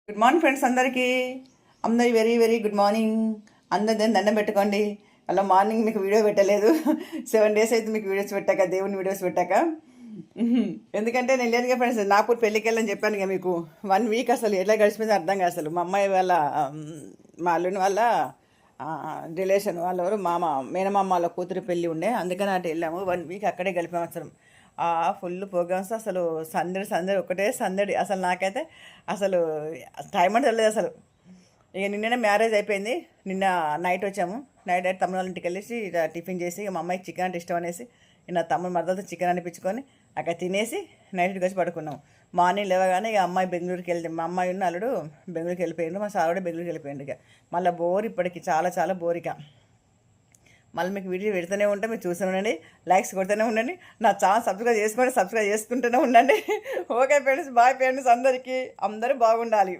Good morning friends అందరికీ. అందరి very very good morning. అందరి దండం పెట్టుకోండి. అలా మార్నింగ్ మీకు వీడియో పెట్టలేదు. 7 days అయితే మీకు వీడియోస్ పెట్టాక, దేవుని వీడియోస్ పెట్టాక. ఎందుకంటే నేను లేదుగా ఫ్రెండ్స్, నాగపూర్ పెళ్ళికి వెళ్ళని చెప్పాను ఇక మీకు. 1 week అసలు ఎట్లా గడిచిపోయింది అర్థం కాదు. అసలు మా అమ్మాయి వాళ్ళ మా అల్లుని వాళ్ళ రిలేషన్ వాళ్ళెవరు మేనమామ వాళ్ళ కూతురు పెళ్ళి ఉండే, అందుకని అటు వెళ్ళాము. 1 week అక్కడే గడిపాము. అసలు ఫుల్ ప్రోగ్రామ్స్, అసలు సందడి ఒకటే సందడి. అసలు నాకైతే అసలు టైం అంటే తెలియదు అసలు. ఇక నిన్ననే మ్యారేజ్ అయిపోయింది. నిన్న నైట్ వచ్చాము. నైట్ తమ్ముడు వాళ్ళ ఇంటికి వెళ్ళేసి టిఫిన్ చేసి, మా అమ్మాయికి చికెన్ అంటే ఇష్టం అనేసి నా తమ్ముడు మరదలతో చికెన్ అనిపించుకొని అక్కడ తినేసి నైట్కి వచ్చి పడుకున్నాము. మార్నింగ్ లేవగానే ఇక అమ్మాయి బెంగళూరుకి వెళ్తే, మా అమ్మాయి ఉన్న అల్లుడు బెంగళూరుకి వెళ్ళిపోయిండు, మా సార్ కూడా బెంగళూరుకి వెళ్ళిపోయిండు. ఇక మళ్ళీ బోర్ ఇప్పటికి చాలా చాలా బోరిక. మళ్ళీ మీకు వీడియో పెడుతూనే ఉంటే మీరు చూస్తూనే ఉండండి, లైక్స్ కొడుతూనే ఉండండి, నా ఛానల్ సబ్స్క్రైబ్ చేసుకుంటూనే ఉండండి. ఓకే ఫ్రెండ్స్, బాయ్ ఫ్రెండ్స్, అందరికీ అందరూ బాగుండాలి.